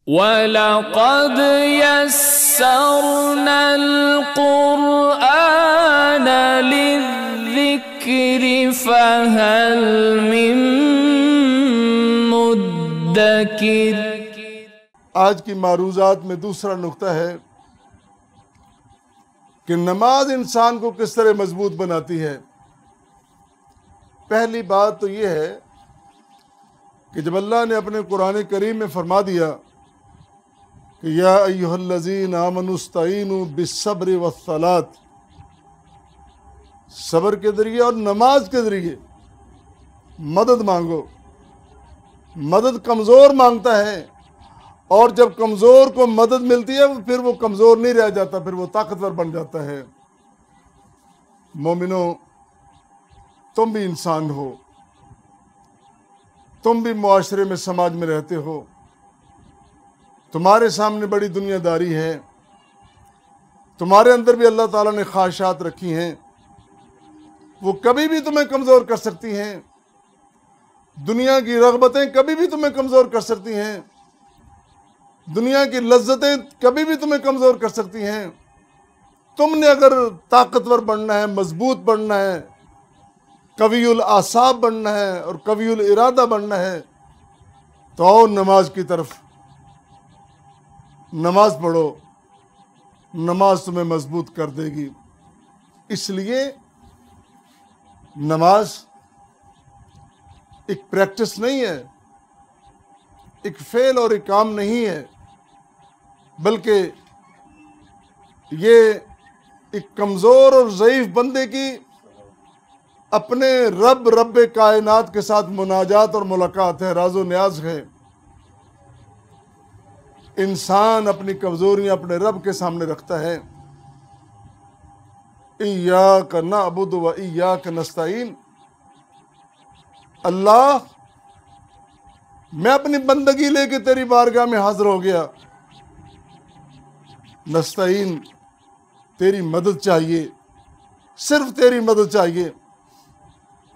وَلَقَدْ يَسَّرْنَا الْقُرْآنَ لِلذِّكْرِ فَهَلْ مِن مُدَّكِرٍ۔ آج کی معروضات میں دوسرا نقطہ ہے کہ نماز انسان کو کس طرح مضبوط بناتی ہے۔ پہلی بات تو یہ ہے کہ جب اللہ نے اپنے قرآن کریم میں فرما دیا کہ یا ایھا الذین آمنوا استعینوا بالصبر والصلاۃ، صبر کے ذریعے اور نماز کے ذریعے مدد مانگو۔ مدد کمزور مانگتا ہے، اور جب کمزور کو مدد ملتی ہے پھر وہ کمزور نہیں رہ جاتا، پھر وہ طاقتور بن جاتا ہے۔ مومنوں، تم بھی انسان ہو، تم بھی معاشرے میں سماج میں رہتے ہو، تمہارے سامنے بڑی دنیا داری ہے، تمہارے اندر بھی اللہ تعالیٰ نے خواہشات رکھی ہیں، وہ کبھی بھی تمہیں کمزور کر سکتی ہیں۔ دنیا کی رغبتیں کبھی بھی تمہیں کمزور کر سکتی ہیں، دنیا کی لذتیں کبھی بھی تمہیں کمزور کر سکتی ہیں۔ تم نے اگر طاقتور بننا ہے، مضبوط بننا ہے، قوی الاعصاب بننا ہے اور قوی الارادہ بننا ہے تو آؤ نماز کی طرف، نماز پڑھو، نماز تمہیں مضبوط کر دے گی۔ اس لیے نماز ایک پریکٹس نہیں ہے، ایک فعل اور ایک کام نہیں ہے، بلکہ یہ ایک کمزور اور ضعیف بندے کی اپنے رب کائنات کے ساتھ مناجات اور ملاقات ہے، راز و نیاز ہے۔ انسان اپنی کمزوریاں اپنے رب کے سامنے رکھتا ہے۔ ایاک نعبد و ایاک نستعین، اللہ میں اپنی بندگی لے کے تیری بارگاہ میں حاضر ہو گیا، نستعین تیری مدد چاہیے، صرف تیری مدد چاہیے،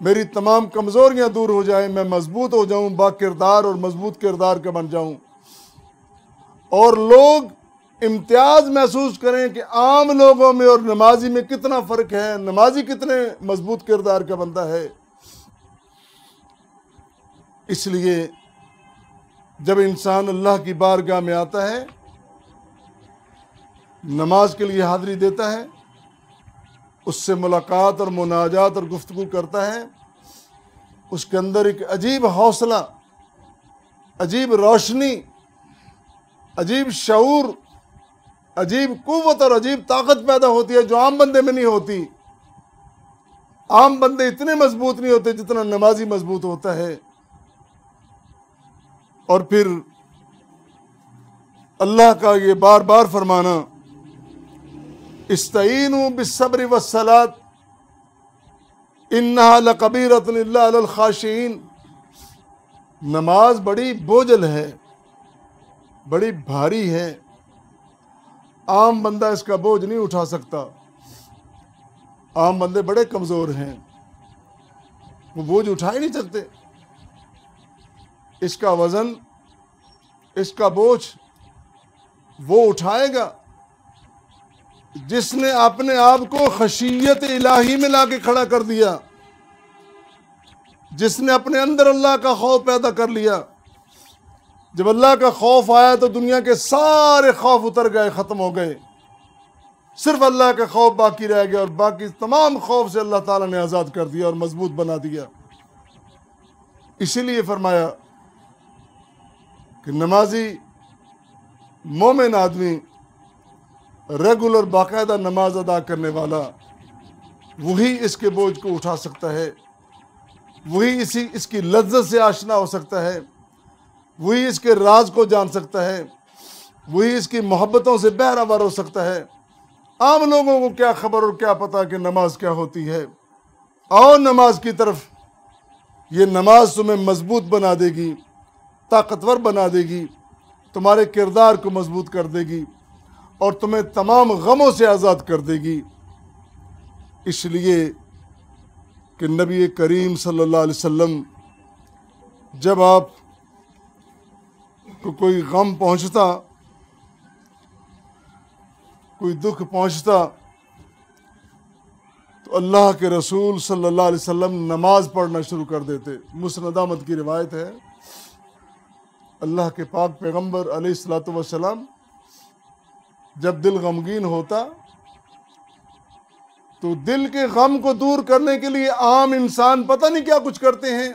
میری تمام کمزوریاں دور ہو جائیں، میں مضبوط ہو جاؤں، با کردار اور مضبوط کردار کا بن جاؤں، اور لوگ امتیاز محسوس کریں کہ عام لوگوں میں اور نمازی میں کتنا فرق ہے، نمازی کتنے مضبوط کردار کا بندہ ہے۔ اس لیے جب انسان اللہ کی بارگاہ میں آتا ہے، نماز کے لیے حاضری دیتا ہے، اس سے ملاقات اور مناجات اور گفتگو کرتا ہے، اس کے اندر ایک عجیب حوصلہ، عجیب روشنی، عجیب شعور، عجیب قوت اور عجیب طاقت پیدا ہوتی ہے جو عام بندے میں نہیں ہوتی۔ عام بندے اتنے مضبوط نہیں ہوتے جتنا نمازی مضبوط ہوتا ہے۔ اور پھر اللہ کا یہ بار بار فرمانا، استعینوا بالصبر والصلاۃ انہا لکبیرۃ الا علی الخاشعین، نماز بڑی بوجھل ہے، بڑی بھاری ہے، عام بندہ اس کا بوجھ نہیں اٹھا سکتا، عام بندے بڑے کمزور ہیں، وہ بوجھ اٹھا ہی نہیں سکتے۔ اس کا وزن، اس کا بوجھ وہ اٹھائے گا جس نے اپنے آپ کو خشیت الہی میں لا کے کھڑا کر دیا، جس نے اپنے اندر اللہ کا خوف پیدا کر لیا۔ جب اللہ کا خوف آیا تو دنیا کے سارے خوف اتر گئے، ختم ہو گئے، صرف اللہ کا خوف باقی رہ گیا، اور باقی تمام خوف سے اللہ تعالیٰ نے آزاد کر دیا اور مضبوط بنا دیا۔ اسی لیے فرمایا کہ نمازی مومن آدمی، ریگولر باقاعدہ نماز ادا کرنے والا، وہی اس کے بوجھ کو اٹھا سکتا ہے، وہی اس کی لذت سے آشنا ہو سکتا ہے، وہی اس کے راز کو جان سکتا ہے، وہی اس کی محبتوں سے بہرہ ہو سکتا ہے۔ عام لوگوں کو کیا خبر اور کیا پتہ کہ نماز کیا ہوتی ہے۔ آؤ نماز کی طرف، یہ نماز تمہیں مضبوط بنا دے گی، طاقتور بنا دے گی، تمہارے کردار کو مضبوط کر دے گی، اور تمہیں تمام غموں سے آزاد کر دے گی۔ اس لیے کہ نبی کریم صلی اللہ علیہ وسلم جب آپ کو کوئی غم پہنچتا، کوئی دکھ پہنچتا، تو اللہ کے رسول صلی اللہ علیہ وسلم نماز پڑھنا شروع کر دیتے۔ مسند احمد کی روایت ہے، اللہ کے پاک پیغمبر علیہ الصلوۃ والسلام جب دل غمگین ہوتا تو دل کے غم کو دور کرنے کے لیے عام انسان پتہ نہیں کیا کچھ کرتے ہیں،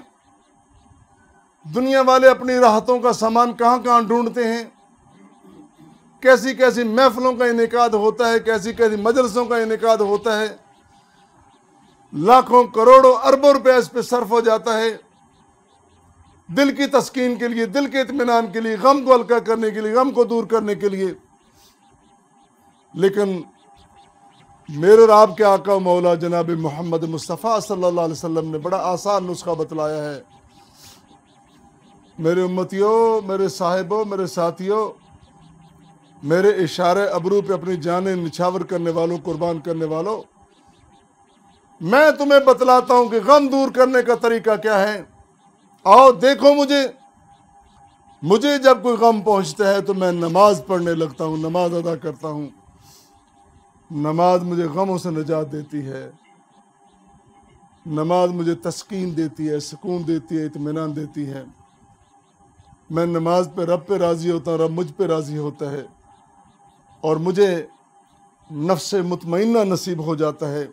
دنیا والے اپنی راحتوں کا سامان کہاں کہاں ڈھونڈتے ہیں، کیسی کیسی محفلوں کا انعقاد ہوتا ہے، کیسی کیسی مجلسوں کا انعقاد ہوتا ہے، لاکھوں کروڑوں اربوں روپے اس پہ صرف ہو جاتا ہے دل کی تسکین کے لیے، دل کے اطمینان کے لیے، غم کو ہلکا کرنے کے لیے، غم کو دور کرنے کے لیے۔ لیکن میرے اور آپ کے آقا و مولا جناب محمد مصطفیٰ صلی اللہ علیہ وسلم نے بڑا آسان نسخہ بتلایا ہے۔ میرے امتیوں، میرے صاحبوں، میرے ساتھیوں، میرے اشارے ابرو پہ اپنی جانیں نچھاور کرنے والوں، قربان کرنے والوں، میں تمہیں بتلاتا ہوں کہ غم دور کرنے کا طریقہ کیا ہے۔ آؤ دیکھو مجھے جب کوئی غم پہنچتا ہے تو میں نماز پڑھنے لگتا ہوں، نماز ادا کرتا ہوں۔ نماز مجھے غموں سے نجات دیتی ہے، نماز مجھے تسکین دیتی ہے، سکون دیتی ہے، اطمینان دیتی ہے۔ میں نماز پہ رب پہ راضی ہوتا ہوں، رب مجھ پہ راضی ہوتا ہے، اور مجھے نفس مطمئنہ نصیب ہو جاتا ہے۔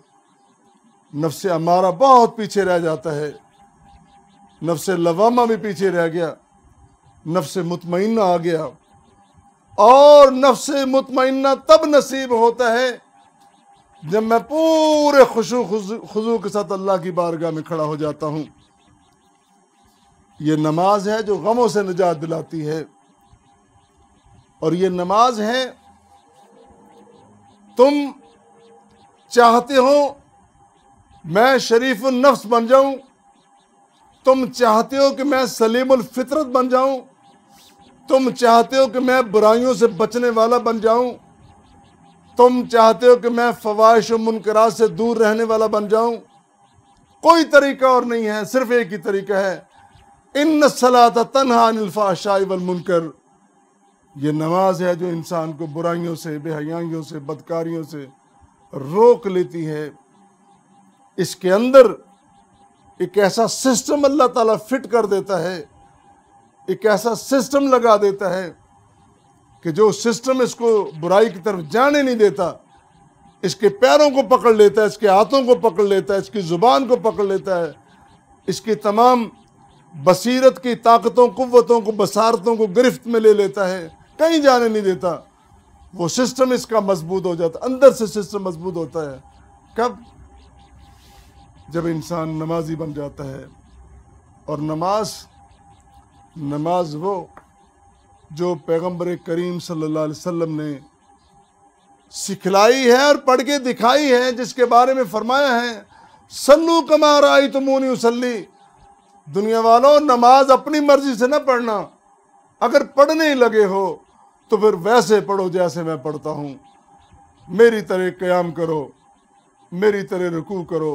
نفس امارہ بہت پیچھے رہ جاتا ہے، نفس لوامہ بھی پیچھے رہ گیا، نفس مطمئنہ آ گیا، اور نفس مطمئنہ تب نصیب ہوتا ہے جب میں پورے خشوع خضوع کے ساتھ اللہ کی بارگاہ میں کھڑا ہو جاتا ہوں۔ یہ نماز ہے جو غموں سے نجات دلاتی ہے، اور یہ نماز ہے، تم چاہتے ہو میں شریف النفس بن جاؤں، تم چاہتے ہو کہ میں سلیم الفطرت بن جاؤں، تم چاہتے ہو کہ میں برائیوں سے بچنے والا بن جاؤں، تم چاہتے ہو کہ میں فواحش و منکرات سے دور رہنے والا بن جاؤں، کوئی طریقہ اور نہیں ہے، صرف ایک ہی طریقہ ہے، ان الصلاۃ تنہی عن الفحشاء والمنکر۔ یہ نماز ہے جو انسان کو برائیوں سے، بے حیائیوں سے، بدکاریوں سے روک لیتی ہے۔ اس کے اندر ایک ایسا سسٹم اللہ تعالیٰ فٹ کر دیتا ہے، ایک ایسا سسٹم لگا دیتا ہے کہ جو سسٹم اس کو برائی کی طرف جانے نہیں دیتا، اس کے پیروں کو پکڑ لیتا ہے، اس کے ہاتھوں کو پکڑ لیتا ہے، اس کی زبان کو پکڑ لیتا ہے، اس کی تمام بصیرت کی طاقتوں، قوتوں کو، بصارتوں کو گرفت میں لے لیتا ہے، کہیں جانے نہیں دیتا۔ وہ سسٹم اس کا مضبوط ہو جاتا، اندر سے سسٹم مضبوط ہوتا ہے۔ کب؟ جب انسان نمازی بن جاتا ہے۔ اور نماز وہ جو پیغمبر کریم صلی اللہ علیہ وسلم نے سکھلائی ہے اور پڑھ کے دکھائی ہے، جس کے بارے میں فرمایا ہے صلو کما رأیتمونی اصلی۔ دنیا والوں، نماز اپنی مرضی سے نہ پڑھنا، اگر پڑھنے ہی لگے ہو تو پھر ویسے پڑھو جیسے میں پڑھتا ہوں، میری طرح قیام کرو، میری طرح رکوع کرو،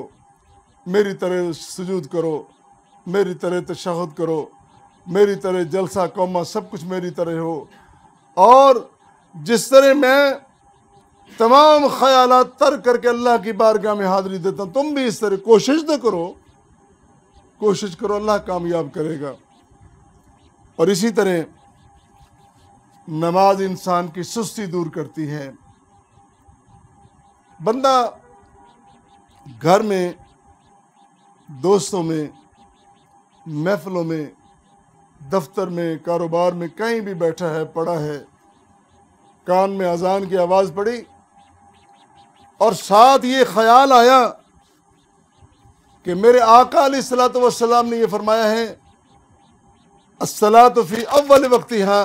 میری طرح سجود کرو، میری طرح تشہد کرو، میری طرح جلسہ قومہ سب کچھ میری طرح ہو، اور جس طرح میں تمام خیالات ترک کر کے اللہ کی بارگاہ میں حاضری دیتا ہوں، تم بھی اس طرح کوشش تو کرو، کوشش کرو، اللہ کامیاب کرے گا۔ اور اسی طرح نماز انسان کی سستی دور کرتی ہے۔ بندہ گھر میں، دوستوں میں، محفلوں میں، دفتر میں، کاروبار میں، کہیں بھی بیٹھا ہے، پڑا ہے، کان میں اذان کی آواز پڑی اور ساتھ یہ خیال آیا کہ میرے آقا علیہ الصلوۃ والسلام نے یہ فرمایا ہے الصلاۃ فی اول وقتہا،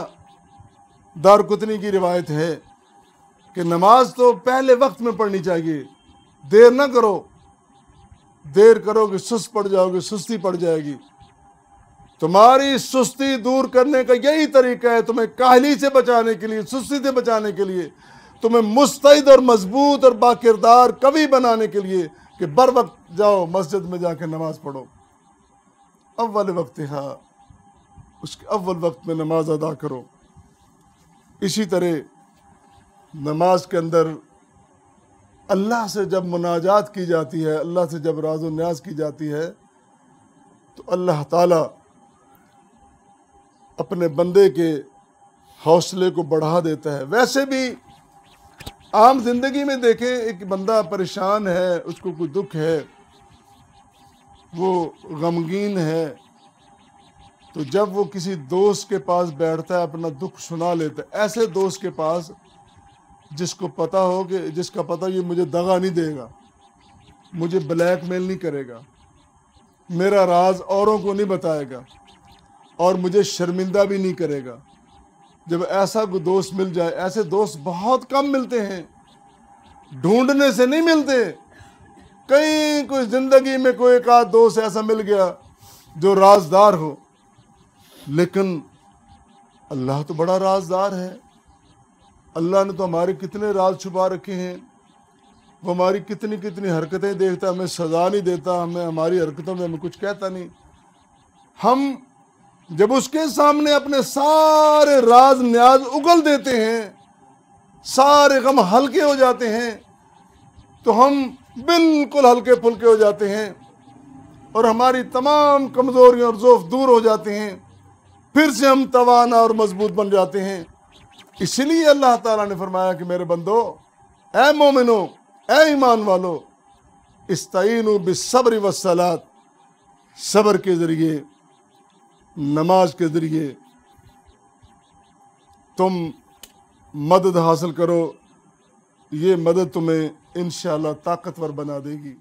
دارقطنی کی روایت ہے کہ نماز تو پہلے وقت میں پڑھنی چاہیے، دیر نہ کرو، دیر کرو گے سست پڑ جاؤ گے، سستی پڑ جائے گی۔ تمہاری سستی دور کرنے کا یہی طریقہ ہے، تمہیں کاہلی سے بچانے کے لیے، سستی سے بچانے کے لیے، تمہیں مستعد اور مضبوط اور باکردار قوی بنانے کے لیے کہ بر وقت جاؤ مسجد میں جا کے نماز پڑھو، اول وقتہا، اس کے اول وقت میں نماز ادا کرو۔ اسی طرح نماز کے اندر اللہ سے جب مناجات کی جاتی ہے، اللہ سے جب راز و نیاز کی جاتی ہے، تو اللہ تعالیٰ اپنے بندے کے حوصلے کو بڑھا دیتا ہے۔ ویسے بھی عام زندگی میں دیکھیں، ایک بندہ پریشان ہے، اس کو کوئی دکھ ہے، وہ غمگین ہے، تو جب وہ کسی دوست کے پاس بیٹھتا ہے، اپنا دکھ سنا لیتا ہے، ایسے دوست کے پاس جس کو پتا ہو کہ جس کا پتہ یہ مجھے دغا نہیں دے گا، مجھے بلیک میل نہیں کرے گا، میرا راز اوروں کو نہیں بتائے گا اور مجھے شرمندہ بھی نہیں کرے گا، جب ایسا کوئی دوست مل جائے۔ ایسے دوست بہت کم ملتے ہیں، ڈھونڈنے سے نہیں ملتے، کہیں کوئی زندگی میں کوئی ایک آدھ دوست ایسا مل گیا جو رازدار ہو، لیکن اللہ تو بڑا رازدار ہے۔ اللہ نے تو ہمارے کتنے راز چھپا رکھے ہیں، وہ ہماری کتنی کتنی حرکتیں دیکھتا ہے، ہمیں سزا نہیں دیتا، ہماری حرکتوں میں ہمیں کچھ کہتا نہیں۔ ہم جب اس کے سامنے اپنے سارے راز نیاز اگل دیتے ہیں، سارے غم ہلکے ہو جاتے ہیں، تو ہم بالکل ہلکے پھلکے ہو جاتے ہیں اور ہماری تمام کمزوریاں اور ضعف دور ہو جاتے ہیں، پھر سے ہم توانا اور مضبوط بن جاتے ہیں۔ اسی لیے اللہ تعالیٰ نے فرمایا کہ میرے بندو، اے مومنو، اے ایمان والو، استعینوا بالصبر والصلاۃ، صبر کے ذریعے، نماز کے ذریعے تم مدد حاصل کرو، یہ مدد تمہیں انشاءاللہ طاقتور بنا دے گی۔